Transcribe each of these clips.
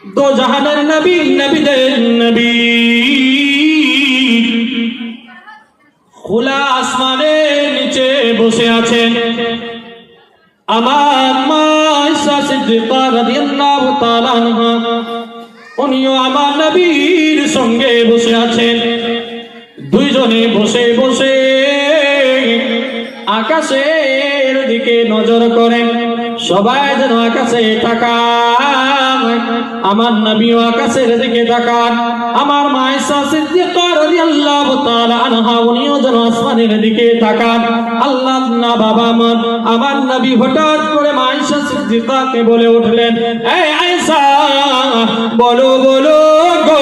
দো জাহানের নবী, নবীদের নবী, খোলা আসমানের নিচে বসে আছেন। আমার মা আয়েশা সিদ্দিকা রাদিয়াল্লাহু তাআলা আনহা, উনিও আমার নবীর সঙ্গে বসে আছেন। দুইজনে বসে বসে আকাশের দিকে নজর করেন। সবাই যেন আকাশে তাকায়, আমার নবীও আকাশের দিকে তাকান। আমার মা আয়েশা সিদ্দিকা রাদিয়াল্লাহু তাআলা আনহা, উনিও যেন আসমানের দিকে তাকান। আল্লাহ না বাবা আমার নবী হঠাৎ করে মা আয়েশা সিদ্দিকাকে বলে উঠলেন, এই আয়েশা, বলো বলো গো,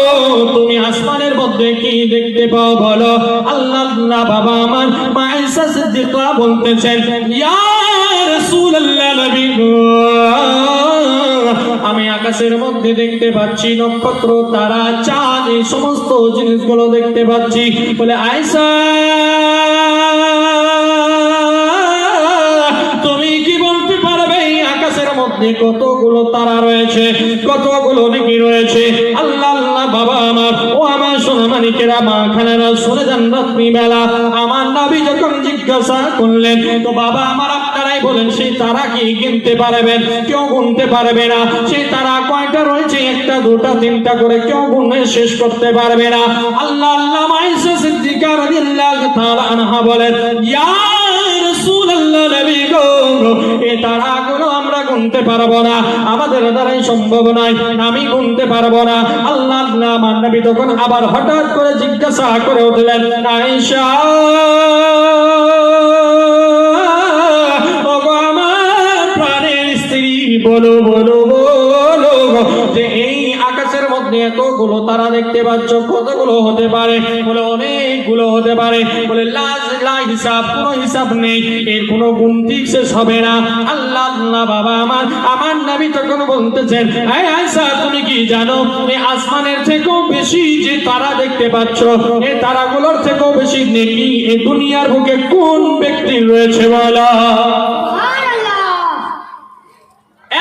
তুমি আসমানের মধ্যে কি দেখতে পাও বলো। আল্লাহ না বাবা আমার মা আয়েশা সিদ্দিকা বলতেছেন, ইয়া রাসূলুল্লাহ, নবী গো, আমি আকাশের মধ্যে দেখতে পাচ্ছি নক্ষত্র, তারা, চাঁদ, এই সমস্ত জিনিসগুলো দেখতে পাচ্ছি। বলে আয়েশা, তুমি কি বলতে পারবে আকাশের মধ্যে কতগুলো তারা রয়েছে, কতগুলো নেকি রয়েছে? আল্লাহ আল্লাহ বাবা আমার, ও আমার সোনা মানিকেরা, মা খানেরা, শুনে যান, রাত্রি বেলা আমার নবী যখন জিজ্ঞাসা করলেন, তো বাবা আমার আপনারাই বলেন, সেই তারা কি কিনতে পারবেন? কেউ গুনতে পারবে না। সেই তারা কয়টা রয়েছে? একটা, দুটা, তিনটা করে, কেউ গুনে শেষ করতে পারবে না। আল্লাহ আল্লাহ মা আয়েশা সিদ্দিকা রাদিয়াল্লাহু তাআলা আনহা বলেন, ইয়া রাসূলুল্লাহ, নবী গো, এই তারাগুলো আমরা গুনতে পারবো না, আমাদের দ্বারাই সম্ভব নয়, আমি গুনতে পারবো না। আল্লাহ আল্লাহ আমার নবী তখন আবার হঠাৎ করে জিজ্ঞাসা করে উঠলেন, আয়েশা, ওগো আমার প্রাণের স্ত্রী, বলো বলো বলো যে এই আকাশের মধ্যে এতগুলো তারা দেখতে পাচ্ছ, কতগুলো হতে পারে? বলে অনেকগুলো হতে পারে। বলে হিসাব, কোনো হিসাব নেই, এর কোনো গুনতি শেষ হবে না। আল্লাহ আল্লাহ বাবা আমার নবী তখন বলতেছেন, এই আয়েশা, তুমি কি জানো এই আসমানের থেকেও বেশি যে তারা দেখতে পাচ্ছ, এই তারাগুলোর থেকেও বেশি নেকি এই দুনিয়ার বুকে কোন ব্যক্তি রয়েছে বলো?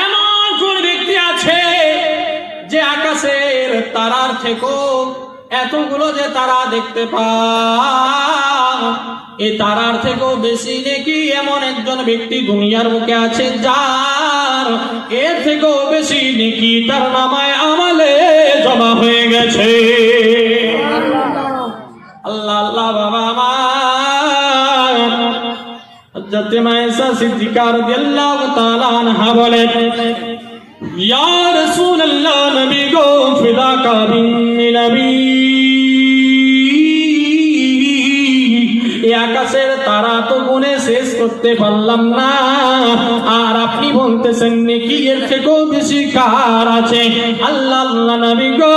এমন কোন ব্যক্তি আছে যে আকাশের তারার থেকেও এতগুলো যে তারা দেখতে পায়, এই তারার থেকেও বেশি নেকি এমন একজন ব্যক্তি দুনিয়ার বুকে আছে, যার এর থেকেও বেশি নেকি তার নামায় আমলে জমা হয়ে গেছে। আল্লাহ আল্লাহ বাবা আমার হযরত মা আয়েশা সিদ্দিকা রাদিয়াল্লাহু তাআলা আনহা বলেন, ইয়া রাসূলুল্লাহ, নবী গো, ফিদাকা বিন্নি নবী, এই আকাশের তারা তো গুনে শেষ করতে পারলাম না, আর আপনি বলতেছেন নাকি এর থেকেও বেশি কার আছে? আল্লাহ আল্লাহ নবী গো,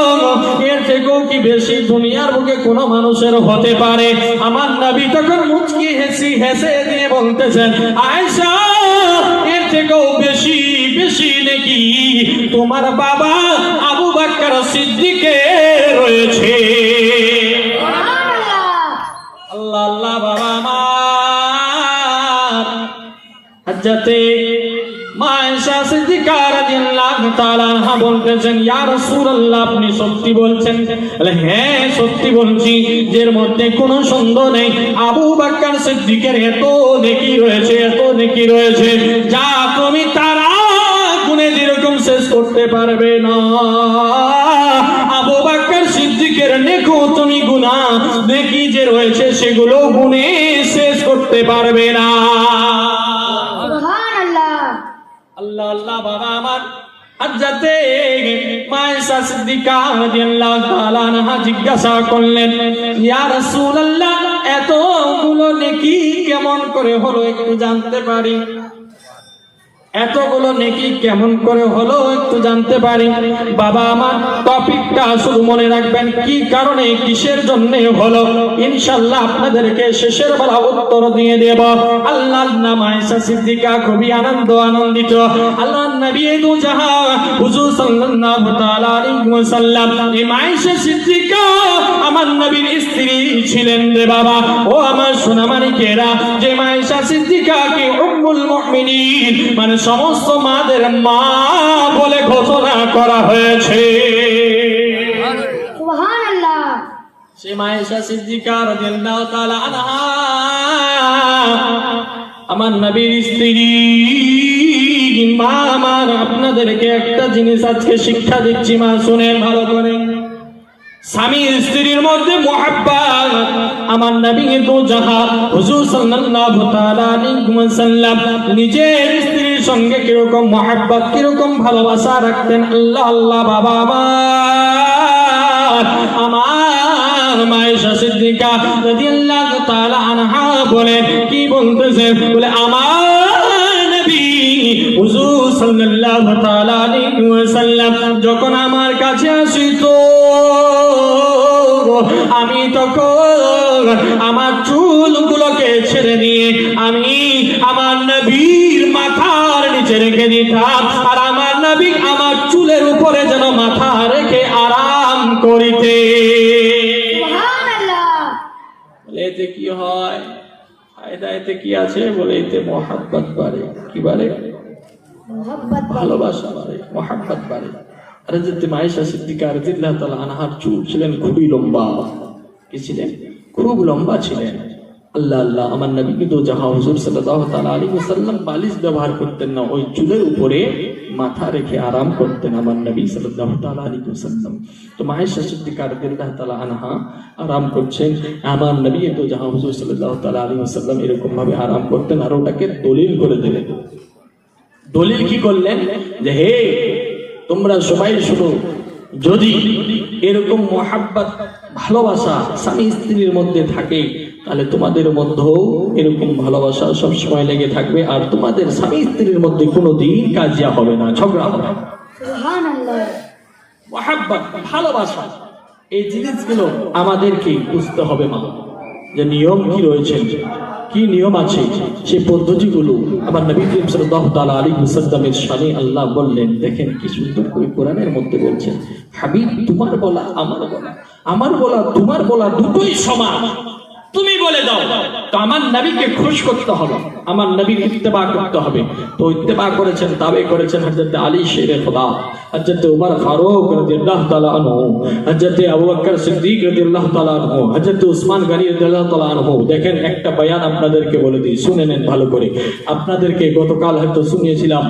এর থেকেও কি বেশি দুনিয়ার বুকে কোনো মানুষের হতে পারে? আমার নবী তখন মুচকি হেসে দিয়ে বলতেছেন, আয়েশা, এর থেকেও বেশি বেশি নাকি তোমার বাবা আবু বকর সিদ্দিকের রয়েছে। আল্লাহ আল্লাহ বাবা আমার হযরত মা আয়েশা সিদ্দিকা রাদিয়াল্লাহু তাআলা আনহা বলতেছেন, ইয়া রাসূলুল্লাহ, আপনি সত্যি বলছেন? বলে, হ্যাঁ সত্যি বলছি, এর মধ্যে কোনো সন্দেহ নেই, আবু বকর সিদ্দিকের এত নেকি রয়েছে, এত নেকি রয়েছে, যা তুমি তারা গুনে যেরকম শেষ করতে পারবে না। আবু বকর সিদ্দিকের নেকো তুমি গুনাহ নেকি যে রয়েছে সেগুলো গুনে শেষ করতে পারবে না। সুবহানাল্লাহ। আল্লাহ আল্লাহ বাবা আমার হযরত মা আয়েশা সিদ্দিকা রাদিয়াল্লাহু তাআলা আনহা জিজ্ঞাসা করলেন, ইয়া রাসূলুল্লাহ, এতগুলো নেকি কেমন করে হলো একটু জানতে পারি? এতগুলো নেকি কেমন করে হলো একটু জানতে পারি? বাবা আমার টপিকটা শুধু মনে রাখবেন, কি কারণে কিসের জন্য হলো, ইনশাআল্লাহ আপনাদেরকে শেষের বেলা উত্তর দিয়ে দেব। আল্লাহর নাম আয়েশা সিদ্দিকা খুবই আনন্দিত। আল্লাহর নবী দু জাহান হুজুর সাল্লাল্লাহু তাআলা আলাইহি ওয়াসাল্লাম, এই আয়েশা সিদ্দিকা আমার নবীর স্ত্রী ছিলেন রে বাবা। ও আমার সোনা মানিকেরা, যে আয়েশা সিদ্দিকাকে উম্মুল মুমিনিন মানে সমস্ত মাদের মা বলে ঘোষণা করা হয়েছে। সুবহানাল্লাহ। সে আয়েশা সিদ্দিকা রাদিয়াল্লাহু তাআলা আনহা আমার নবীর স্ত্রী। মা আমার আপনাদেরকে একটা জিনিস আজকে শিক্ষা দিচ্ছি, মা শুনেন ভালো করে। স্বামী স্ত্রীর মধ্যে মুহাব্বত আমার নবী দো জাহান হুজুর সাল্লাল্লাহু তাআলা আলাইহি ওয়াসাল্লাম নিজের স্ত্রীর সঙ্গে কিরকম মুহাব্বত, কিরকম ভালোবাসা রাখতেন। আল্লাহ আল্লাহ বাবা আমার মা আয়েশা সিদ্দিকা রাদিয়াল্লাহু তাআলা আনহা বলেন, কি বলতেছেন? বলে আমার নবী হুজুর সাল্লাল্লাহু তাআলা আলাইহি ওয়াসাল্লাম যখন আমার কাছে আসিত, আমি তখন আমার চুলগুলোকে ছেড়ে দিয়ে আমি আমার নবীর মাথার নিচে রেখে দিতাম, আর আমার নবী আমার চুলের উপরে যেন মাথা রেখে আরাম করিতে। সুবহানাল্লাহ। বলে এতে কি হয়? ফায়দা এতে কি আছে? বলে এতে মহাব্বত বাড়ে। কি বাড়ে? মুহাব্বত ভালোবাসা বাড়ে, মহাব্বত বাড়ে। হযরত আয়েশা সিদ্দিকা রাদিয়াল্লাহু তাআলা আনহার চুল ছিলেন খুবই লম্বা। কি ছিলেন? খুব লম্বা ছিলেন। আল্লাহ আল্লাহ আমার নবী কিন্তু জাহান হুজুর সাল্লাল্লাহু তাআলা আলাইহি ওয়াসাল্লাম বালিশ ব্যবহার করতেন না, ওই চুলের উপরে মাথা রেখে আরাম করতেন আমার নবী সাল্লাল্লাহু তাআলা আলাইহি ওয়াসাল্লাম। তো আয়েশা সিদ্দিকা রাদিয়াল্লাহু তাআলা আনহা আরাম করছেন, আমার নবী কিন্তু জাহান হুজুর সাল্লাল্লাহু তাআলা আলাইহি ওয়াসাল্লাম এরকম ভাবে আরাম করতেন, আর ওটাকে দলিল করে দিলেন। দলিল কি করলেন? যে হে তোমরা সবাই শুনো, যদি এরকম মহাব্বত ভালোবাসা স্বামী স্ত্রীর মধ্যে থাকে, তাহলে তোমাদের মধ্যেও এরকম ভালোবাসা সব সময় লেগে থাকবে, আর তোমাদের স্বামী স্ত্রীর মধ্যে কোনোদিন কাজিয়া হবে না, ঝগড়া হবে না। সুবহানাল্লাহ। মহাব্বত ভালোবাসা এই জিনিসগুলো আমাদেরকে বুঝতে হবে মা, যে নিয়ম কি রয়েছে, কি নিয়ম আছে, সেই পদ্ধতিগুলো আমার নবী করিম সাল্লাল্লাহু তাআলা আলাইহি ওয়াসাল্লামের শানে আল্লাহ বললেন। দেখেন কি সুন্দর করে কোরআনের মধ্যে বলছেন, হাবিব তোমার বলা আমার বলা, আমার বলা তোমার বলা দুটোই সমান, তুমি বলে দাও। তো আমার নবীকে খুশ করতে হবে, আমার নবীর ইত্তেবা করতে হবে। তো ইত্তেবা করেছেন, তাবে করেছেন হযরত আলী শেরে খোদা, হযরত উমর ফারুক রাদিয়াল্লাহু তাআলা আনহু, হযরত আবু বকর সিদ্দিক রাদিয়াল্লাহু তাআলা আনহু, হযরত উসমান গনি রাদিয়াল্লাহু তাআলা আনহু। দেখেন একটা বয়ান আপনাদেরকে বলে দিই, শুনে নেন ভালো করে। আপনাদেরকে গতকাল হয়তো শুনিয়েছিলাম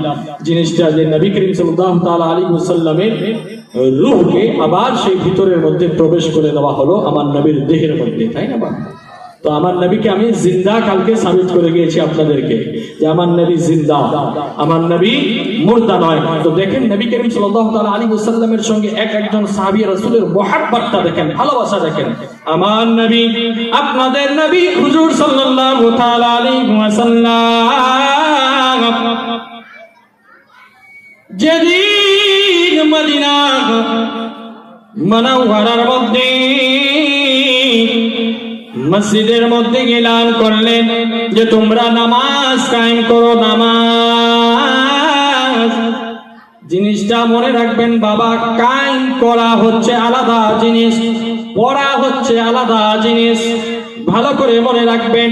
জিনিসটা, যে নবী করিম সাল্লাল্লাহু তাআলা আলাইহি ওয়াসাল্লামের রূহকে আবার সেই ভিতরের মধ্যে প্রবেশ করে দেওয়া হলো আমার নবীর দেহের মধ্যে, তাই না? তো আমার নবীকে আমি জিন্দা কালকে সাবিত করে গিয়েছি আপনাদেরকে, যে আমার নবী জিন্দা, আমার নবী মুর্দা নয়। তো দেখেন নবী করিম সাল্লাল্লাহু তাআলা আলাইহি ওয়াসাল্লামের সঙ্গে একজন সাহাবী রাসূলের মুহাব্বতটা দেখেন, ভালোবাসা দেখেন। আমার নবী, আপনাদের নবী হুজুর সাল্লাল্লাহু তাআলা আলাইহি ওয়াসাল্লাম যেদিন মদিনা মুনাওয়ারার মধ্যে মসজিদের মধ্যে এলান করলেন যে তোমরা নামাজ কায়েম করো। নামাজ জিনিসটা মনে রাখবেন বাবা, কায়েম করা হচ্ছে আলাদা জিনিস, পড়া হচ্ছে আলাদা জিনিস। ভালো করে মনে রাখবেন,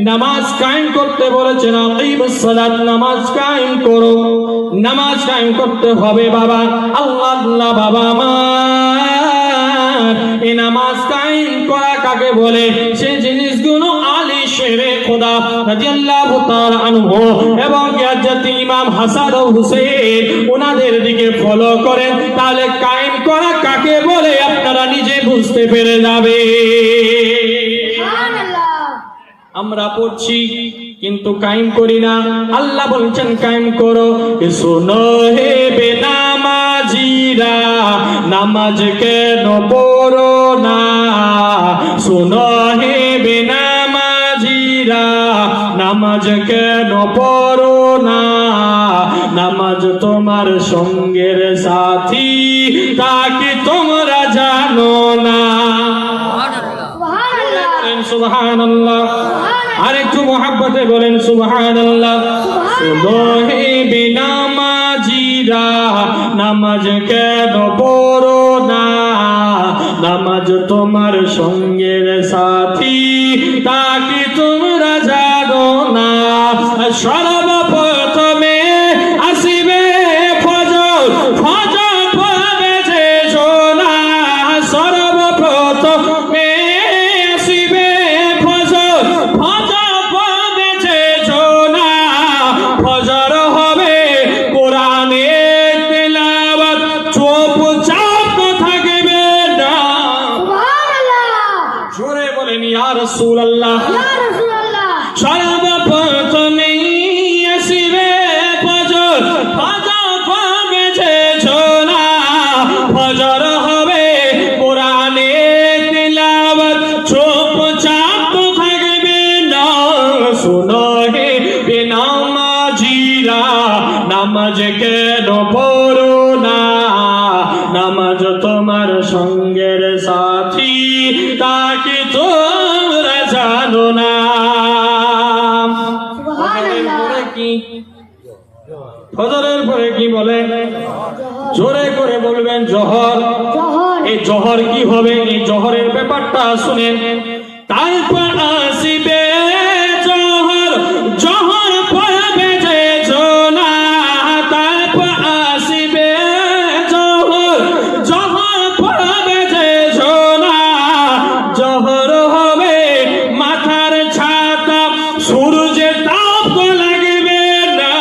নামাজ কায়েম করতে বলেছেন আকিমুস সালাত, নামাজ কায়েম করো, নামাজ কায়েম করতে হবে বাবা। আল্লাহ আল্লাহ বাবা আমার, এই নামাজ কায়েম করা কাকে বলে? সেই জিনিসগুলো আলী শেরে খোদা রাদিয়াল্লাহু তাআলা আনহু এবং হযরত ইমাম হাসান ও হুসাইন ওনাদের দিকে ফলো করেন, তাহলে কায়েম করা কাকে বলে আপনারা নিজে বুঝতে পেরে যাবে। আমরা পড়ছি কিন্তু কায়েম করি না। আল্লাহ বলছেন কায়েম করো। শোনো হে বেনামাজিরা, নামাজ কেন পড়ো না? শোনো হে বেনামাজিরা, নামাজ কেন পড়ো না? নামাজ তোমার সঙ্গের সাথী, তাকে তোমরা জানো না। সুবহানাল্লাহ। আরেকটু মুহাব্বতে বলেন সুবহানাল্লাহ। শোনো হে বেনামাজিরা, নামাজ কেন পড়ো না? নামাজ তোমার সঙ্গের সাথী, তাকে তোমরা জানো না। সর্বপ্রথমে রাসূলুল্লাহ ইয়া রাসূলুল্লাহ সর্বপ্রথমে আসিবে ফজর, ফজর হবে যে ছোনা, ফজর হবে কোরআনে তিলাওয়াত, চুপচাপ থাকবে না, শুনো হে বেনামাজিরা, নামাজ কেন পড়ো না, নামাজ তোমার সঙ্গের সাথী, তাকে তোমরা জানো না। সুবহানাল্লাহ ফজরের পরে কি বলে? জোরে করে বলবেন জোহর। জোহর এই জোহর কি হবে? এই জোহরের ব্যাপারটা শুনেন। তারপর আসিবে জোহর, জোহর পড়বে যে জোনা, তারপর আসিবে জোহর, জোহর পড়বে যে জোনা, জোহর হবে মাথার ছাতা, সূর্যের তাপ লাগবে না।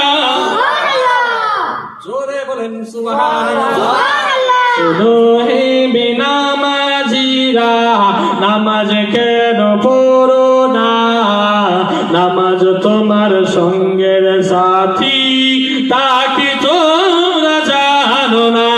জোরে বলেন সুবহানাল্লাহ। শুনো হে বেনামাজিরা, নামাজ কেন পড়ো না, নামাজ তোমার সঙ্গের সাথী, তাকে তোমরা জানো না।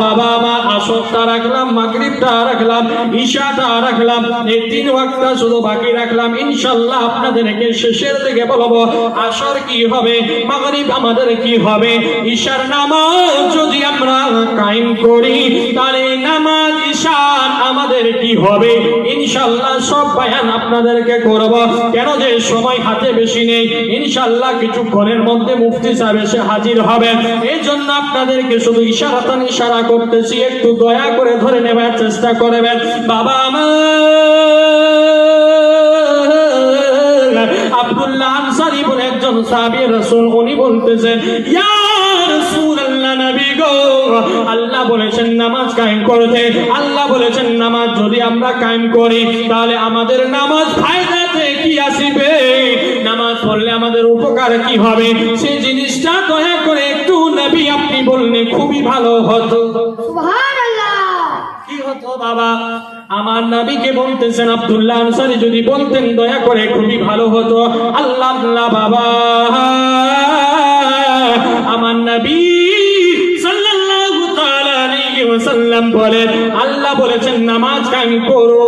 বাবা মা আসরটা রাখলাম, মাগরিবটা রাখলাম, ইশাটা রাখলাম, এই 3 ওয়াক্ত শুধু বাকি রাখলাম। ইনশাআল্লাহ আপনাদেরকে শেষের দিকে বলবো আসর কি হবে, মাগরিব আমাদের কি হবে। ঈশার নামাজ যদি আমরা কায়েম করি, তাহলে নামাজ ঈশার আমাদের কি হবে ইনশাআল্লাহ সব বয়ান আপনাদেরকে করব। কেন যে সময় হাতে বেশি নেই, ইনশাআল্লাহ কিছুক্ষণের মধ্যে মুফতি সাহেব এসে হাজির হবেন। এই জন্য আপনাদেরকে শুধু ইশারাতান ইশারা করতেছি, একটু দয়া করে ধরে নেবার চেষ্টা করবেন। বাবা আমার আব্দুল্লাহ আনসারী বলে একজন সাহাবী রাসূল, উনি বলতেছেন ইয়া রাসূলুল্লাহ, নবী গো, আল্লাহ বলেছেন নামাজ কায়েম করতে, আল্লাহ বলেছেন নামাজ যদি আমরা কায়েম করি, তাহলে আমাদের নামাজ ফায়দাতে কি আসবে, নামাজ পড়লে আমাদের উপকার কি হবে, সেই জিনিসটা দয়া করে একটু নবী আপনি বললে খুবই ভালো হতো। সুবহানাল্লাহ কি হতো বাবা? আমার নবীকে বলতেছেন আব্দুল্লাহ আনসারী যদি বলতেন দয়া করে খুবই ভালো হতো। আল্লাহ আল্লাহ বাবা, আমার নবী সাল্লাল্লাহু তাআলা আলাইহি ওয়াসাল্লাম বলেন, আল্লাহ বলেছেন নামাজ কায়েম করো।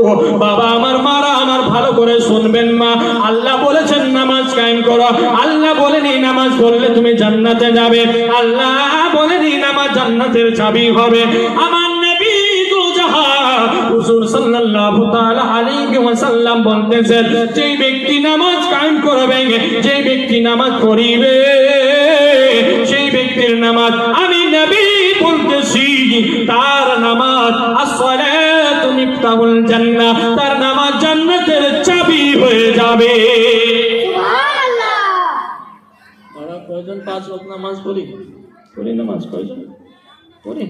বাবা আমার মারা আমার ভালো করে শুনবেন মা, আল্লাহ বলেছেন নামাজ কায়েম করো। আল্লাহ বলেন এই নামাজ পড়লে তুমি জান্নাতে যাবে, আল্লাহ বলেন এই নামাজ জান্নাতের চাবি হবে। আমার নবী হুজুর সাল্লাল্লাহু তাআলা আলাইহি ওয়াসাল্লাম বলতেছেন, যে ব্যক্তি নামাজ কায়েম করবে, যে ব্যক্তি নামাজ পড়িবে, সেই ব্যক্তির নামাজ আমি নবী বলতেছি তার নামাজ as-salatu মিফতাহুল জান্নাহ, তার নামাজ জান্নাতের চাবি হয়ে যাবে। সুবহানাল্লাহ আমরা কয়জন 5 ওয়াক্ত নামাজ পড়ি? পড়ি নামাজ কয়জন পড়ি?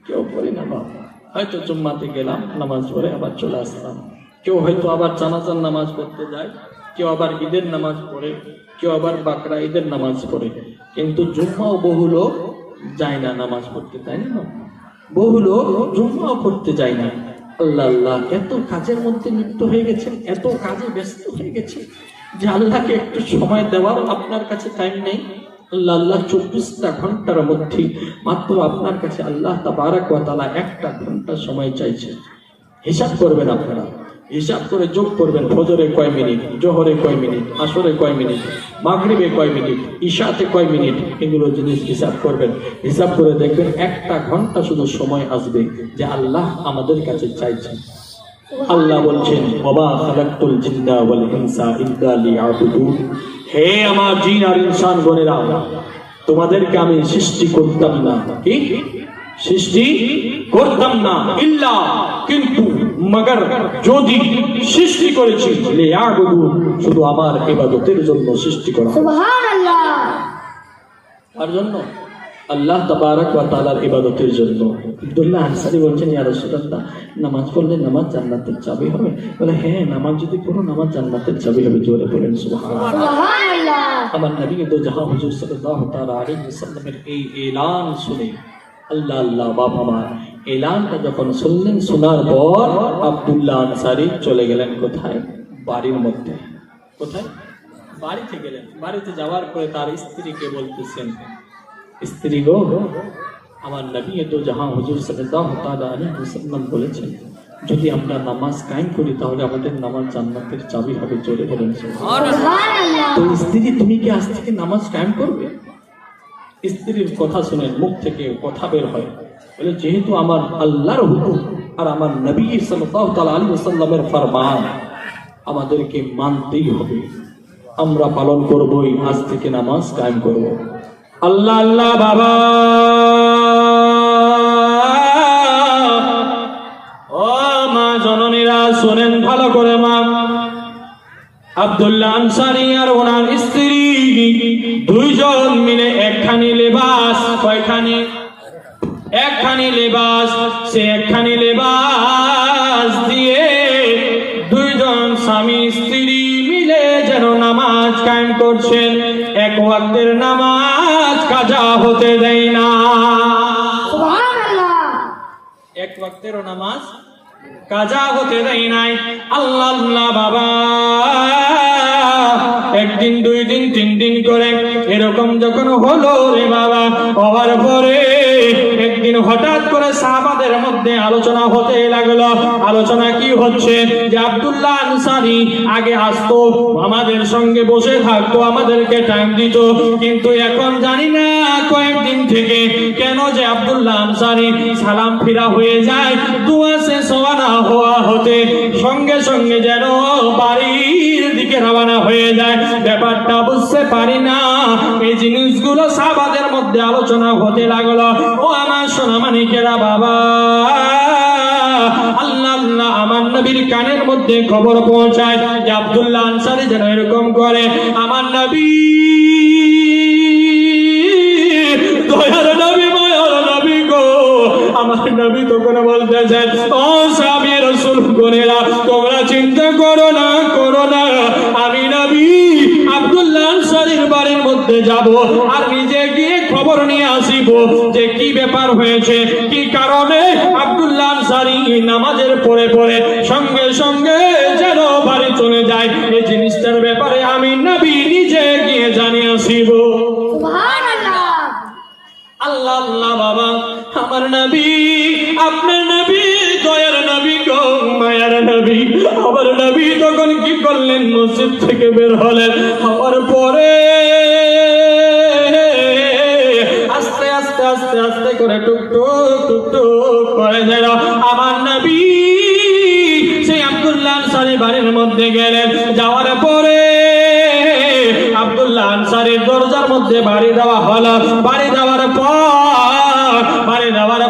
কেউ পড়ি না বাবা। হয়তো জুম্মাতে গেলাম, নামাজ পড়ে আবার চলে আসলাম। কেউ হয়তো আবার জানাজার নামাজ পড়তে যায়, কেউ আবার ঈদের নামাজ পড়ে, কেউ আবার বাকরা ঈদের নামাজ পড়ে। কিন্তু জুম্মাও বহু লোক যায় না নামাজ পড়তে, তাই না? বহু লোক জুম্মাও পড়তে যায় না। আল্লাহ আল্লাহ, এত কাজের মধ্যে লিপ্ত হয়ে গেছেন, এত কাজে ব্যস্ত হয়ে গেছে যে আল্লাহকে একটু সময় দেওয়ার আপনার কাছে টাইম নেই। আল্লাহ আল্লাহ 24টা ঘন্টার মধ্যে মাত্র আপনার কাছে আল্লাহ তাবারাক ওয়া তাআলা 1টা ঘন্টা সময় চাইছে। হিসাব করবেন আপনারা, হিসাব করে যোগ করবেন। ফজরে কয় মিনিট, জোহরে কয় মিনিট, আসরে কয় মিনিট, মাগরিবে কয় মিনিট, ঈশাতে কয় মিনিট, এগুলো জিনিস হিসাব করবেন। হিসাব করে দেখবেন 1টা ঘন্টা শুধু সময় আসবে যে আল্লাহ আমাদের কাছে চাইছেন। আল্লাহ বলছেন ওয়া খালাকতুল জিন্না ওয়াল ইনসা ইল্লা লিয়াবুদুন, হে আমার জিন আর ইনসান গণেরা, তোমাদেরকে আমি সৃষ্টি করতাম না, কি সৃষ্টি করতাম না, ইল্লা কিন্তু মগর যদি সৃষ্টি করেছি লিয়াবুদুন, শুধু আমার ইবাদতের জন্য সৃষ্টি করা। সুবহানাল্লাহ তার জন্য আল্লাহ তাবারক ওয়া তাআলার ইবাদতের জন্য। আব্দুল্লাহ আনসারী বলছেন ইয়া রাসূলুল্লাহ, নামাজ পড়লে নামাজ জান্নাতের চাবি হবে? বলে হ্যাঁ, নামাজ যদি পড়ো নামাজ জান্নাতের চাবি হবে। জোরে বলেন সুবহানাল্লাহ। সুবহানাল্লাহ আমার নবী দো জাহান হুজুর সাল্লাল্লাহু তাআলা আলাইহি ওয়াসাল্লামের এই এলান শুনে আল্লাহ আল্লাহ বাবা মা এলানটা যখন শুনলেন, শোনার পর আব্দুল্লাহ আনসারী চলে গেলেন কোথায়? বাড়ির মধ্যে। কোথায়? বাড়িতে গেলেন। বাড়িতে যাওয়ার পরে তার স্ত্রীকে বলতেছেন, স্ত্রী গো, আমার নবী তো জাহান হুজুর সাল্লাল্লাহু তাআলা আলাইহি ওয়াসাল্লাম বলেছেন, যদি আমরা নামাজ কায়েম করি তাহলে আমাদের নামাজ জান্নাতের চাবি হবে। জোরে বলেন সুবহানাল্লাহ। তো স্ত্রী, তুমি কি আজ থেকে নামাজ কায়েম করবে? স্ত্রীর কথা শুনে মুখ থেকে কথা বের হয়, বলে যেহেতু আমার আল্লাহর হুকুম আর আমার নবী সাল্লাল্লাহু তাআলা আলাইহি ওয়াসাল্লামের ফরমান আমাদেরকে মানতেই হবে, আমরা পালন করবই, আজ থেকে নামাজ কায়েম করব। আল্লাহ আল্লাহ বাবা, ও মা জননীরা শোনেন ভালো করে। মা আব্দুল্লাহ আনসারী আর ওনার স্ত্রী দুইজন মিলে একখানি লেবাস, কয়খানি? একখানি লেবাস। সে একখানি লেবাস দিয়ে দুইজন স্বামী স্ত্রী মিলে যেন নামাজ কায়েম করছেন। এক ওয়াক্তের নামাজ কাজা হতে দেয় না। সুবহানাল্লাহ। এক ওয়াক্তেরও নামাজ কাজা হতে দেয় নাই। আল্লাহ আল্লাহ বাবা, একদিন, দুই দিন, তিন দিন করে এরকম যখন হলো রে বাবা, হওয়ার পরে একদিন হঠাৎ করে সাহাবাদের মধ্যে আলোচনা হতে লাগলো। আলোচনা কি হচ্ছে? যে আব্দুল্লাহ আনসারী আগে আসতো, আমাদের সঙ্গে বসে থাকতো, আমাদেরকে টাইম দিত, কিন্তু এখন জানি না কয়েকদিন থেকে কেন যে আব্দুল্লাহ আনসারী সালাম ফিরা হয়ে যায়, দুয়া শেষ হওয়া না হওয়া হতে সঙ্গে সঙ্গে যেন বাড়ির দিকে রওনা হয়ে যায়। ব্যাপারটা বুঝতে পারি না। এই জিনিসগুলো সাহাবাদের মধ্যে আলোচনা হতে লাগলো। ও আমার সোনা মানিকেরা বাবা, আল্লাহ আল্লাহ আমার নবীর কানের মধ্যে খবর পৌঁছায় যে আব্দুল্লাহ আনসারী যেন এরকম করে। আমার নবী, দয়ার নবী, মায়ার নবী গো, আমার নবী তখন বলতেছেন, ও সাহাবী রাসূলগণেরা, তোমরা চিন্তা করো না, করো না, আমি নবী আব্দুল্লাহ আনসারীর বাড়ির মধ্যে যাব আর নিজে গিয়ে খবর নিয়ে আসিব যে কি ব্যাপার হয়েছে, কি কারণে আব্দুল্লাহ আনসারী নামাজের পরে পরে সঙ্গে সঙ্গে যেন বাড়ি চলে যায়। এই জিনিসটার ব্যাপারে আমি নবী নিজে গিয়ে জানিয়ে আসিব। সুবহানাল্লাহ। আল্লাহ আল্লাহ বাবা, আমার নবী, আপনার নবী, দয়ার নবী গো, মায়ার নবী, আমার নবী তখন কি করলেন? মসজিদ থেকে বের হলেন। হওয়ার পরে আস্তে আস্তে আস্তে আস্তে করে টুকটুক টুকটুক করে যেন আমার নবী সেই আব্দুল্লাহ আনসারী বাড়ির মধ্যে গেলেন। যাওয়ার পরে আব্দুল্লাহ আনসারীর দরজার মধ্যে বাড়ি দেওয়া হলো। বাড়ি দেওয়ার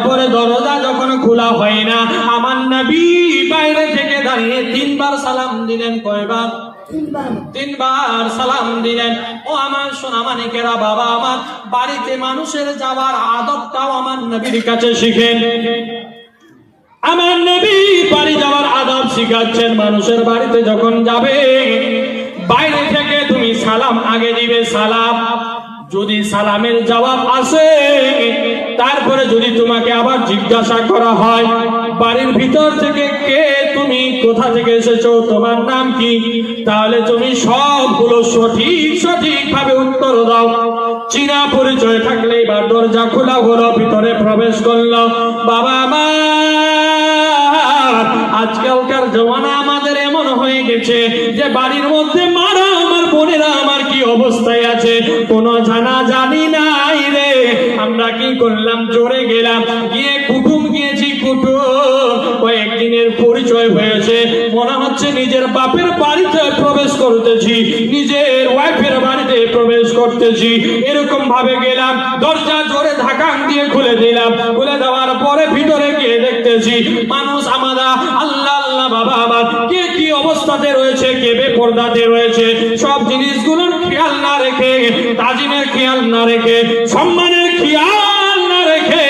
পরে দরজা যখন খোলা হয় না, আমার নবী বাইরে থেকে দাঁড়িয়ে তিনবার সালাম দিলেন। কয়বার? তিনবার সালাম দিলেন। ও আমার সোনা মানিকেরা বাবা, আমার বাড়িতে মানুষের যাওয়ার আদবটাও আমার নবীর কাছে শিখেন। আমার নবী বাড়ি যাওয়ার আদব শিখাচ্ছেন। মানুষের বাড়িতে যখন যাবে, বাইরে থেকে তুমি সালাম আগে দিবে। সালাম, যদি সালামের জবাব আসে, তারপরে যদি তোমাকে আবার জিজ্ঞাসা করা হয় বাড়ির ভিতর থেকে কে তুমি, কোথা থেকে এসেছো, তোমার নাম কি, তাহলে তুমি সবগুলো সঠিক ভাবে উত্তর দাও। চীনা পরিচয় থাকলে এবার দরজা খোলা হলো, ভিতরে প্রবেশ করলো। বাবা আমার, আজকালকার জমানা আমাদের এমন হয়ে গেছে যে বাড়ির মধ্যে মারা আমার বোনেরা আমার কি অবস্থায় আছে কোনো জানা জানি নাই রে। আমরা কি করলাম? জোরে গেলাম, গিয়ে কুটুম গিয়েছি, কুটুম কয়েকদিনের পরিচয় হয়েছে, মনে হচ্ছে নিজের বাপের বাড়িতে প্রবেশ করতেছি, নিজের ওয়াইফের বাড়িতে প্রবেশ করতেছি, এরকম ভাবে গেলাম। দরজা জোরে ধাক্কা দিয়ে খুলে দিলাম। খুলে দেওয়ার পরে ভিতরে গিয়ে দেখতেছি মানুষ আমারা আল্লাহ আল্লাহ বাবা আমার কে কি অবস্থাতে রয়েছে, কে বেপরদাতে রয়েছে, সব জিনিসগুলোর খেয়াল না রেখে, তাজিমের খেয়াল না রেখে, সম্মানের খেয়াল না রেখে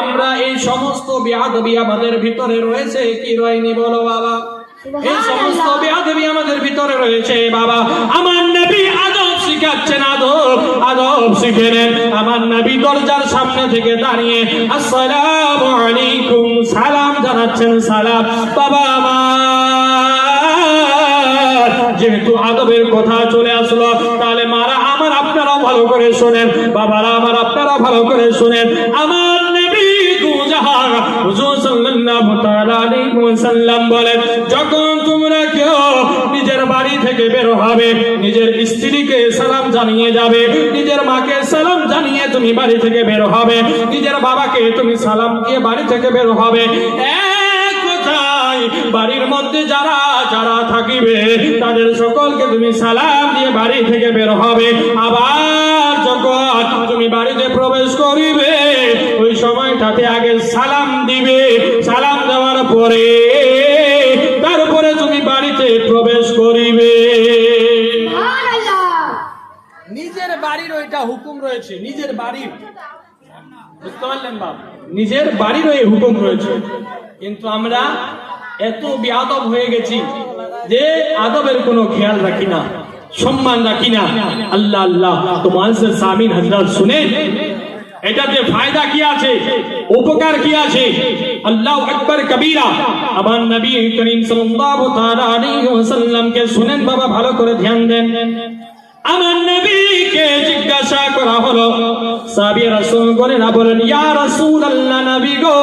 আমরা এই সমস্ত বেয়াদবি আমাদের ভিতরে রয়েছে কি রয়নি বলো বাবা? এই সমস্ত বেয়াদবি আমাদের ভিতরে রয়েছে বাবা। আমার নবী আদব শিখাচ্ছেন, আদব শিখে নেন। আমার নবী দরজার সামনে থেকে দাঁড়িয়ে আসসালামু আলাইকুম সালাম জানাচ্ছেন। সালাম। বাবা আমার যেহেতু আদবের কথা চলে আসলো, তাহলে মারা আমার আপনারাও ভালো করে শোনেন, বাবারা আমার আপনারা ভালো করে শোনেন। আমার নবী দুজাহান হুজুর সাল্লাল্লাহু তাআলা আলাইহি ওয়াসাল্লাম বলেন, যখন তোমরা কেউ নিজের বাড়ি থেকে বের হবে, নিজের স্ত্রীকে সালাম জানিয়ে যাবে, নিজের মাকে সালাম জানিয়ে তুমি বাড়ি থেকে বের হবে, নিজের বাবাকে তুমি সালাম দিয়ে বাড়ি থেকে বের হবে। এক কথায় বাড়ির মধ্যে যারা যারা থাকিবে তাদের সকলকে তুমি সালাম দিয়ে বাড়ি থেকে বের হবে। আবার যখন তুমি বাড়িতে প্রবেশ করিবে ওই সময়টাতে আগে সালাম দিবে, সালাম দেওয়ার পরে তারপরে তুমি বাড়িতে প্রবেশ করিবে। সুবহানাল্লাহ। নিজের বাড়ির ওইটা হুকুম রয়েছে, নিজের বাড়ির, বুঝতে পারলেন বাপ, নিজের বাড়ির ওই হুকুম রয়েছে। কিন্তু আমরা এত বেয়াদব হয়ে গেছি যে আদবের কোনো খেয়াল রাখি না, সম্মান রাখি না। আল্লাহ আল্লাহ, তো মুআজ্জিজ সামিন হযরত শুনেন এটাতে ফায়দা কি আছে, উপকার কি আছে? আল্লাহু আকবার কবীরা। আমার নবী করিম সাল্লাল্লাহু তাআলা আলাইহি ওয়াসাল্লাম কে শুনেন বাবা, ভালো করে ধ্যান দেন। আমার নবীকে জিজ্ঞাসা করা হলো, সাহাবী রাসূল বলেন ইয়া রাসূলুল্লাহ, নবী গো,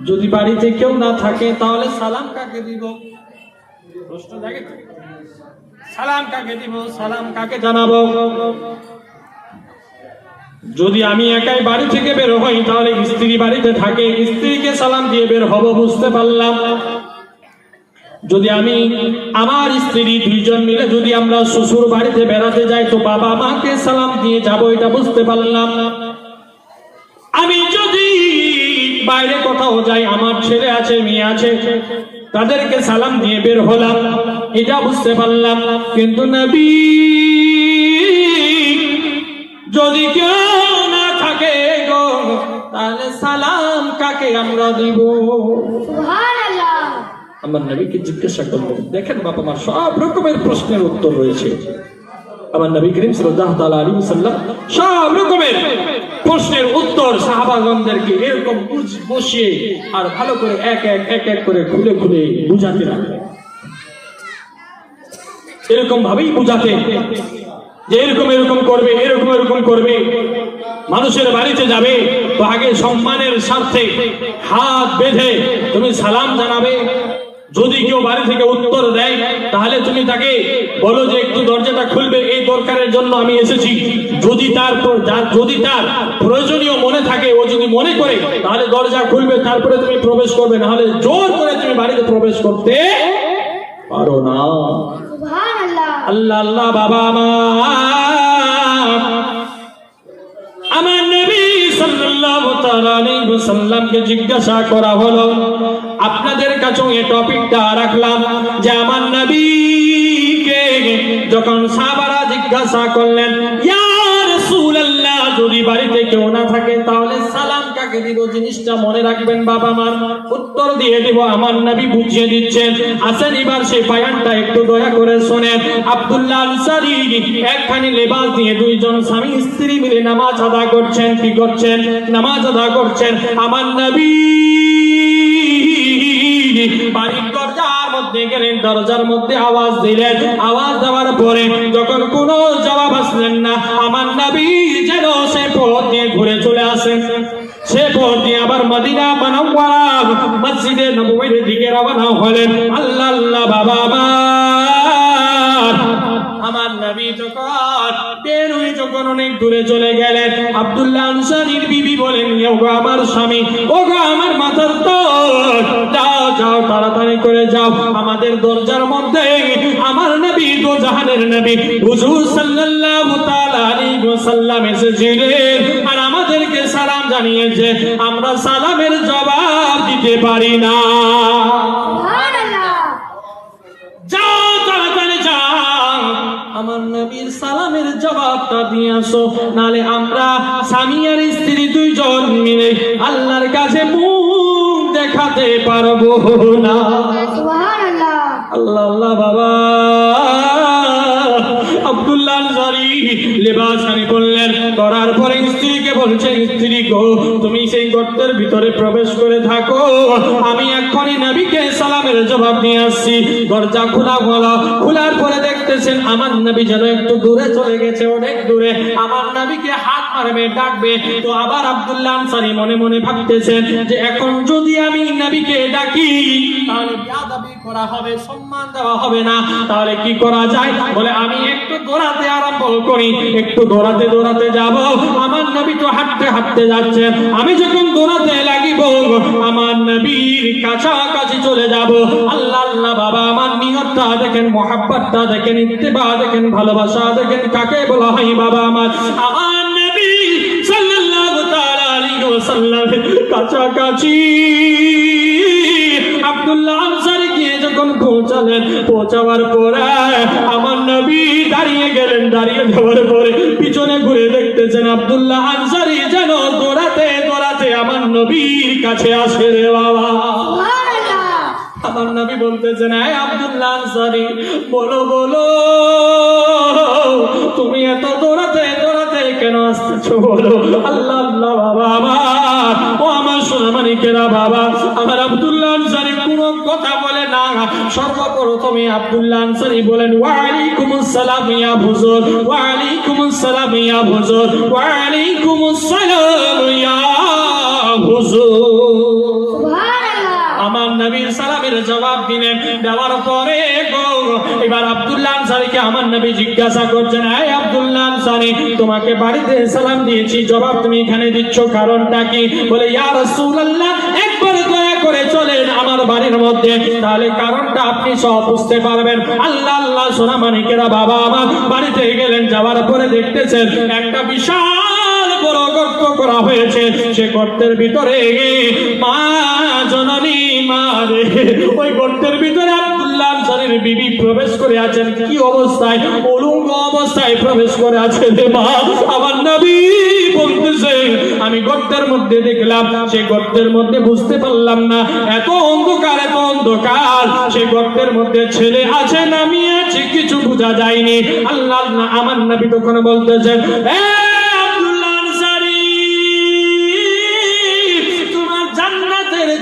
যদি বাড়িতে কেউ না থাকে তাহলে সালাম কাকে দিব? প্রশ্ন জাগে তো, সালাম কাকে দিব, সালাম কাকে জানাবো? যদি আমি একাই বাড়ি থেকে বের হই তাহলে স্ত্রী বাড়িতে থাকে, স্ত্রীকে সালাম দিয়ে বের হব, বুঝতে পারলাম। যদি আমি আমার স্ত্রী দুইজন মিলে যদি আমরা শ্বশুর বাড়িতে বেড়াতে যাই তো বাবা মাকে সালাম দিয়ে যাব, এটা বুঝতে পারলাম। আমি যদি বাইরে কোথাও যাই, আমার ছেলে আছে মেয়ে আছে তাদেরকে সালাম দিয়ে বের হলাম, এটা বুঝতে পারলাম। কিন্তু নবী যদি কেউ না থাকে গো তাহলে সালাম কাকে আমরা দিব? সুবহানাল্লাহ। আমার নবীকে জিজ্ঞাসা করলেন। দেখেন বাবা মা, সব রকমের প্রশ্নের উত্তর রয়েছে। আমার নবী করিম সাল্লাল্লাহু তাআলা আলাইহি ওয়াসাল্লাম সব রকমের প্রশ্নের উত্তর সাহাবাগণদেরকে এরকম বসিয়ে আর ভালো করে এক এক করে খুলে খুলে বুঝাতে লাগলেন। এরকম ভাবেই বুঝাতেন যে এরকম এরকম করবে, এরকম এরকম করবে। মানুষের বাড়িতে যাবে তো আগে সম্মানের স্বার্থে হাত বেঁধে তুমি সালাম জানাবে। যদি কেউ বাড়ি থেকে উত্তর দেয় তাহলে তুমি তাকে বলো যে একটু দরজাটা খুলবে, এই দরকারের জন্য আমি এসেছি। যদি তার প্রয়োজনীয় মনে থাকে, ও যদি মনে করে তাহলে দরজা খুলবে, তারপরে তুমি প্রবেশ করবে, না হলে জোর করে তুমি বাড়িতে প্রবেশ করতে পারো না। সুবহানাল্লাহ। আল্লাহ আল্লাহ বাবা আমার নবী সাল্লাল্লাহু তাআলা আলাইহি ওয়াসাল্লামকে জিজ্ঞাসা করা হলো। আপনাদের কাছে এই টপিকটা রাখলাম যে আমার নবীকে যখন সাহাবারা জিজ্ঞাসা করলেন, ইয়া রাসূলুল্লাহ, যদি বাড়িতে কেউ না থাকে তাহলে সালাম কাকে দিব? জিনিসটা মনে রাখবেন বাবা আমার, উত্তর দিয়ে দিব। আমার নবী বুঝিয়ে দিচ্ছেন। আসেন এবার সেই বয়ানটা একটু দয়া করে শুনেন। আব্দুল্লাহ আনসারী একখানি লেবাস দিয়ে দুইজন স্বামী স্ত্রী মিলে নামাজ আদা করছেন। কি করছেন? নামাজ আদা করছেন। আমার নবী বাড়ির দরজার মধ্যে গেলেন, দরজার মধ্যে আওয়াজ দিলেন। আওয়াজ দেওয়ার পরে যখন কোনো জবাব আসলেন না, আমার নবী যেন সে পথ দিয়ে ঘুরে চলে আসেন। সে পথ দিয়ে আবার মদিনা মুনাওয়ারা মসজিদে নববীর দিকে রওনা হলেন। আল্লাহ আল্লাহ বাবা আমার নবী যখন বের হয়ে যখন অনেক দূরে চলে গেলেন, আব্দুল্লাহ আনসারীর বিবি বলেন, ওগো আমার স্বামী, ওগো আমার মাথার তো যাও যাও, তাড়াতাড়ি করে যাও। আমাদের দরজার মধ্যে আমার নবী, দো জাহানের নবী হুজুর সাল্লাল্লাহু তাআলা আলাইহি ওয়াসাল্লাম এসেছিলেন আর আমাদেরকে সালাম জানিয়েছে। আমরা সালামের জবাব দিতে পারি না। সুবহানাল্লাহ। যাও তাড়াতাড়ি যাও, আমার নবীর সালামের জবাবটা দিয়ে আসো, নালে আমরা স্বামী আর স্ত্রী দুইজন মিলে আল্লাহর কাছে মুখ দেখাতে পারবো না। সুবহানাল্লাহ। আল্লাহ আল্লাহ বাবা আব্দুল্লাহ আনসারী লেবাস আনি বললেন, করার পরে স্ত্রীকে বলছেন স্ত্রী গো তুমি সেই গর্তের ভিতরে প্রবেশ করে থাকো, আমি এক্ষুনি নবীকে সালামের জবাব দিয়ে আসছি। দরজা খোলা হলো, খোলার পরে দেখতেছেন আমার নবী যেন একটু দূরে চলে গেছে, অনেক দূরে। আমার নবীকে হাত মারবে, ডাকবে, তো আবার আব্দুল্লাহ আনসারী মনে মনে ভাবতেছেন যে এখন যদি আমি নবীকে ডাকি তাহলে বেয়াদবি করা হবে, সম্মান দেওয়া হবে না, তাহলে কি করা যায়? বলে আমি একটু দৌড়াতে আরম্ভ করি, একটু দৌড়াতে দৌড়াতে যাব। আমার নবী তো হাঁটতে হাঁটতে যাচ্ছেন, আমি যখন দৌড়াতে লাগিব আমার নবীর কাছাকাছি চলে যাব। আল্লাহ আল্লাহ বাবা, আমার নিয়তটা দেখেন, মহাব্বতটা দেখেন, ইত্তেবা দেখেন, ভালোবাসা দেখেন কাকে বলা হয় বাবা আমার। আমার নবী সাল্লাল্লাহু তাআলা আলাইহি ওয়াসাল্লামের কাছাকাছি আব্দুল্লাহ আনসারী গিয়ে যখন পৌঁছালেন, পৌঁছাবার পরে আমার নবী দাঁড়িয়ে গেলেন। দাঁড়িয়ে যাওয়ার পরে পিছনে ঘুরে দেখতেছেন আব্দুল্লাহ আনসারী যেন দৌড়াতে দৌড়াতে আমার নবীর কাছে আসে রে বাবা। সুবহানাল্লাহ। আমার নবী বলতেছেন এই আব্দুল্লাহ আনসারী বলো বলো তুমি এত দৌড়াতে দৌড়াতে কেন আসতেছো বলো। আল্লাহ আল্লাহ বাবা আমার, ও আমার সোনামানিকেরা বাবা, আমার আব্দুল্লাহ আনসারী কোনো কথা বলে না। সর্বপ্রথমে আব্দুল্লাহ আনসারী বলেন ওয়া আলাইকুমুস সালাম ইয়া হুজুর, ওয়া আলাইকুমুস সালাম ইয়া হুজুর, ওয়া আলাইকুমুস সালাম ইয়া হুজুর। সুবহানাল্লাহ। আমার নবীর সালামের জবাব দিলেন। দেওয়ার পরে এবার আব্দুল্লাহ আনসারীকে আমার নবী জিজ্ঞাসা করছেন এই আব্দুল্লাহ আনসারী তোমাকে বাড়িতে সালাম দিয়েছি, জবাব তুমি এখানে দিচ্ছ, কারণটা কি? বলে ইয়া রাসূলুল্লাহ একবার দয়া করে চলেন আমার বাড়ির মধ্যে, তাহলে কারণটা আপনি সব বুঝতে পারবেন। আল্লাহ আল্লাহ সোনামানিকেরা বাবা আমার বাড়িতে গেলেন। যাওয়ার পরে দেখতেছেন একটা বিশাল বড় গর্ত করা হয়েছে। সে গর্তের ভিতরে মা জননী মা রে, ওই গর্তের ভিতরে আব্দুল্লাহ আনসারীর বিবি প্রবেশ করে আছেন। কি অবস্থায়? উলঙ্গ অবস্থায় প্রবেশ করে আছেন রে মা। আমার নবী বলতেছে আমি গর্তের মধ্যে দেখলাম, সেই গর্তের মধ্যে বুঝতে পারলাম না, এত অন্ধকার এত অন্ধকার, সেই গর্তের মধ্যে ছেলে আছে না মেয়ে আছে কিছু বোঝা যায়নি। আল্লাহ আল্লাহ আমার নবী তখন বলতেছেন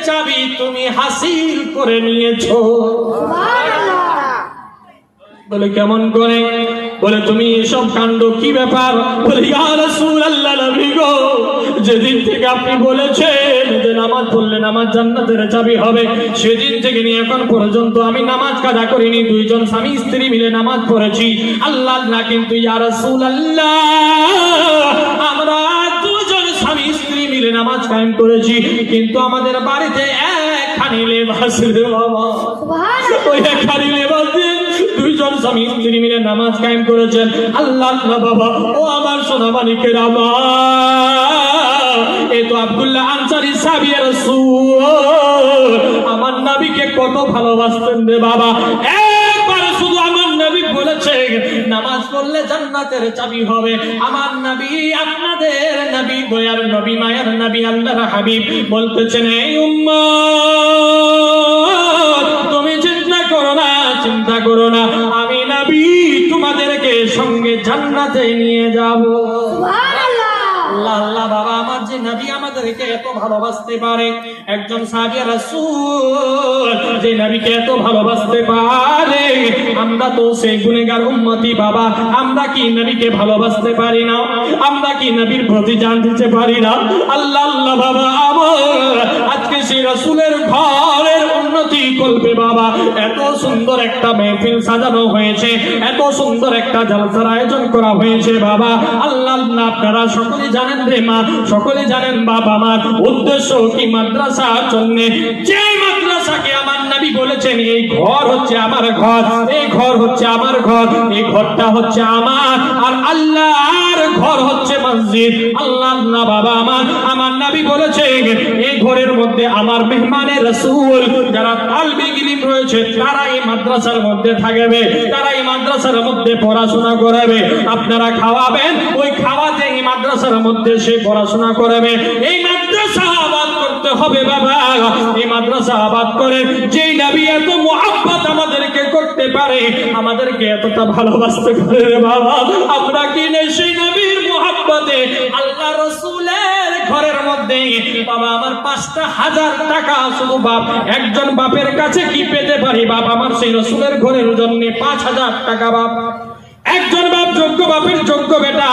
চাবি তুমি হাসিল করে নিয়েছো। সুবহানাল্লাহ। বলে কেমন করে? বলে তুমি এসব কাণ্ড কি ব্যাপার? বলে ইয়া রাসূলুল্লাহ নবী গো যেদিন থেকে আপনি বলেছেন যে নামাজ পড়লে নামাজ জান্নাতের চাবি হবে, সেদিন থেকে নিয়ে এখন পর্যন্ত আমি নামাজ কাজা করিনি। দুইজন স্বামী স্ত্রী মিলে নামাজ পড়েছি। আল্লাহ আল্লাহ কিন্তু ইয়া রাসূলুল্লাহ আমরা দুজন স্বামী স্ত্রী মিলে নামাজ কায়েম করেছি, কিন্তু আমাদের বাড়িতে একখানি লেবাস রে বাবা, সুবহানাল্লাহ। ওই একখানি লেবাস দিয়ে দুইজন স্বামী স্ত্রী মিলে নামাজ কায়েম করেছেন। আল্লাহ আল্লাহ বাবা, ও আমার সোনামানিকের আমার, এই তো আব্দুল্লাহ আনসারী সাহাবী রাসূল আমার নবীকে কত ভালোবাসতেন রে বাবা। একবার শুধু আমার নবী বলেছে নামাজ পড়লে জান্নাতের চাবি হবে। আমার নবী আপনাদের নবী, দয়ার নবী, মায়ের নবী, আল্লাহর হাবিব বলতেছেন এই উম্মত তুমি চিন্তা করো না, চিন্তা করো না, আমি নবী তোমাদেরকে সঙ্গে জান্নাতে নিয়ে যাব। সুবহানাল্লাহ। আল্লাহ আল্লাহ বাবা, আমার যে নবী আমাদেরকে এত ভালোবাসতে পারে, একজন সাহাবী রাসূল যে নবীকে এত ভালোবাসতে পারে, আমরা তো সেই গুনাহগার উম্মতি বাবা, আমরা কি নবীকে ভালোবাসতে পারি না? আমরা কি নবীর প্রতি জান দিতে পারি না? আল্লাহ আল্লাহ বাবা আমার, আজকে সেই রাসূলের ঘরের উন্নতি করবে বাবা, এত সুন্দর একটা মেহফিল সাজানো হয়েছে, এত সুন্দর একটা জলসার আয়োজন করা হয়েছে বাবা। আল্লাহ আল্লাহ আপনারা সকলে জানেন রে মা, সকলে জানেন বাবা আমার উদ্দেশ্য কি মাদ্রাসার জন্য। যে মাদ্রাসাকে আমার নবী বলেছেন এই ঘর হচ্ছে আমার ঘর, এই ঘর হচ্ছে আমার ঘর, এই ঘরটা হচ্ছে আমার, আর আল্লাহর ঘর হচ্ছে মসজিদ। আল্লাহ না বাবা আমার, আমার নবী বলেছেন এই ঘরের মধ্যে আমার মেহমানে রাসূল যারা তালবে ইলম রয়েছে তারা এই মাদ্রাসার মধ্যে থাকবে, তারা এই মাদ্রাসার মধ্যে পড়াশোনা করবে। আপনারা খাওয়াবেন, ওই খাওয়াতে এই মাদ্রাসার মধ্যে সে পড়াশোনা করবে। এই মাদ্রাসা আবাদ করতে হবে বাবা, এই মাদ্রাসা আবাদ করে যেই নবী এত মুহাব্বত আমাদেরকে করতে পারে, আমাদেরকে এতটা ভালোবাসতে পারে রে বাবা, আমরা কি নেই সেই নবীর মুহাব্বতে আল্লাহ রাসূলের মধ্যে বাবা আমার 5,000 টাকা শুধু বাপ একজন বাপের কাছে কি পেতে পারি বাপ আমার সেই রসুলের ঘরের জন্য 5,000 টাকা বাপ একজন বাপ যোগ্য বাপের যোগ্য বেটা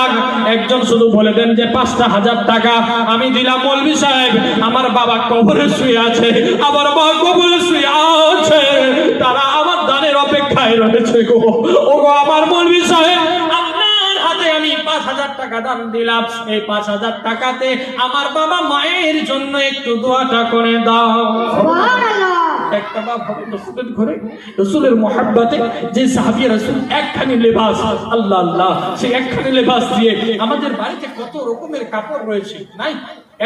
একজন শুধু বলে দেন যে 5,000 টাকা আমি দিলাম মৌলভী সাহেব আমার বাবা কবরে শুয়ে আছে আমার মা কবরে শুয়ে আছে তারা আমার দানের অপেক্ষায় রয়েছে গো ও গো আমার মৌলভী সাহেব আপনার হাতে আমি 5,000 টাকা দান দিলাম এই 5,000 টাকাতে আমার বাবা মায়ের জন্য একটু দোয়াটা করে দাও সুবহানাল্লাহ। একটা বাপ হবে রসুলের ঘরে রসুলের মোহাব্বতে যে সাহাবী রাসূল একখানি লেবাস আল্লাহ আল্লাহ সেই একখানি লেবাস দিয়ে আমাদের বাড়িতে কত রকমের কাপড় রয়েছে নাই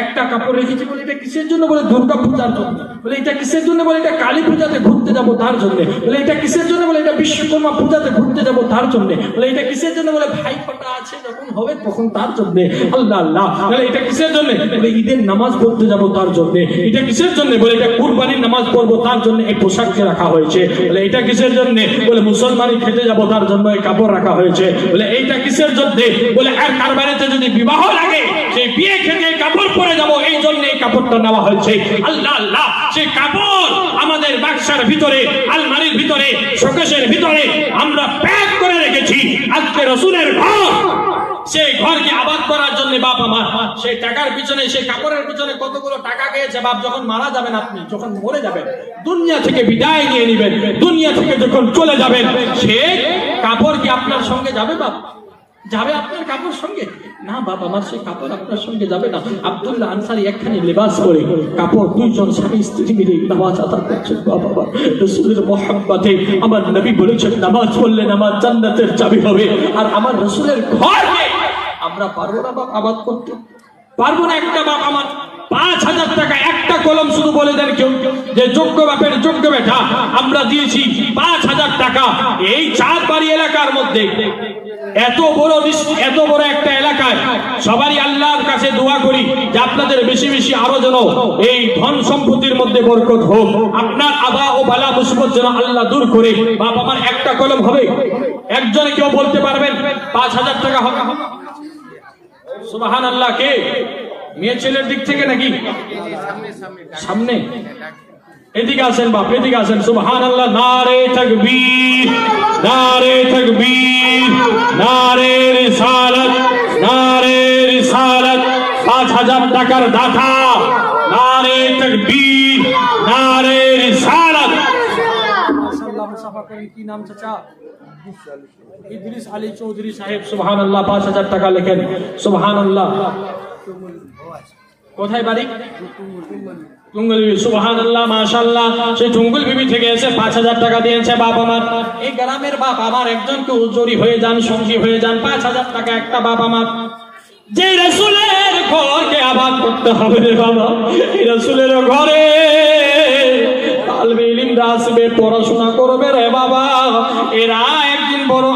একটা কাপড় রেখেছি বলে এটা কিসের জন্য বলে দুর্গা পূজার জন্য বলে এটা কিসের জন্য বলে এটা কালী পূজাতে ঘুরতে যাব তার জন্য বলে এটা কিসের জন্য বলে এটা বিশ্বকর্মা পূজাতে ঘুরতে যাব তার জন্য বলে এটা কিসের জন্য বলে ভাই ফোঁটা আছে যখন হবে তখন তার জন্য আল্লাহ আল্লাহ বলে এটা কিসের জন্য বলে ঈদের নামাজ পড়তে যাব তার জন্য এটা কিসের জন্য বলে এটা কুরবানির নামাজ পড়বো তার জন্য এই পোশাককে রাখা হয়েছে বলে এটা কিসের জন্য বলে মুসলমানি খেতে যাব তার জন্য এই কাপড় রাখা হয়েছে বলে এইটা কিসের জন্য বলে আর কার বাড়িতে যদি বিবাহ লাগে সেই বিয়ে খেতে কাপড় পরে যাব এই জন্য এই কাপড়টা নেওয়া হয়েছে আল্লাহ আল্লাহ সেই কাপড় আমাদের বাক্সার ভিতরে আলমারির ভিতরে শোকেসের ভিতরে আমরা প্যাক করে রেখেছি আজকে রসুলের ঘর সেই ঘরকে আবাদ করার জন্য বাপ আমার সেই টাকার পিছনে সেই কাপড়ের পিছনে কতগুলো টাকা গিয়েছে বাপ যখন মারা যাবেন আপনি যখন মরে যাবেন দুনিয়া থেকে বিদায় নিয়ে নেবেন দুনিয়া থেকে যখন চলে যাবেন সে কাপড় কি আপনার সঙ্গে যাবে বাপ যাবে আপনার কাপড় সঙ্গে না বাবা আমার সেই কাপড় আপনার সঙ্গে যাবে না আব্দুল্লাহ আনসারী একখানি লেবাস করে কাপড় দুইজন স্বামী স্ত্রী মিলে নামাজ আদায় করছেন বাবা রাসূলের মোহাব্বতে আমার নবী বলেছেন নামাজ পড়লে নামাজ জান্নাতের চাবি হবে আর আমার রাসূলের ঘরকে আমরা পারবো না বাপ আবাদ করতে পারবো না একটা বাপ আমার 5,000 টাকা একটা কলম শুধু বলে দেন কেউ যে যোগ্য বাপের যোগ্য বেটা আমরা দিয়েছি 5,000 টাকা এই চাঁদবাড়ি এলাকার মধ্যে এত বড় একটা এলাকায় সবারই আল্লাহর কাছে দোয়া করি যে আপনাদের বেশি বেশি আরো যেন এই ধন সম্পত্তির মধ্যে বরকত হোক আপনার আবা ও বালা মুসিবত যেন আল্লাহ দূর করে বাপ আমার একটা কলম হবে একজনে কেউ বলতে পারবেন 5,000 টাকা হবে সুবহানাল্লাহ কে মেয়ে ছেলের দিক থেকে নাকি সামনে এদিকে আসেন বাপ এদিকে আসেন সুবহানাল্লাহ নারে তাকবীর নারে তাকবীর নারে রিসালাত নারে রিসালাত 5,000 টাকার দাতা নারে তাকবীর নারে রিসালাত মাশাআল্লাহ মুসাফা করেন কি নাম চাচা ইদ্রিস আলী চৌধুরী সাহেব সুবহানাল্লাহ 5,000 টাকা লেখেন সুবহানাল্লাহ কোথায় বাড়ি টুঙ্গল বিবি সুবহানাল্লাহ মাশাআল্লাহ সেই টুঙ্গল বিবি থেকে এসে 5,000 টাকা দিয়েছে বাপ আমার এই গ্রামের বাপ আমার একজনকে উজরি হয়ে যান সঙ্গী হয়ে যান 5,000 টাকা একটা বাপ আমার যে রাসূলের ঘরকে আবাদ করতে হবে রে বাবা এই রাসূলের ঘরে তালবে ইলম আসবে পড়াশোনা করবে রে বাবা এরা একদিন বড়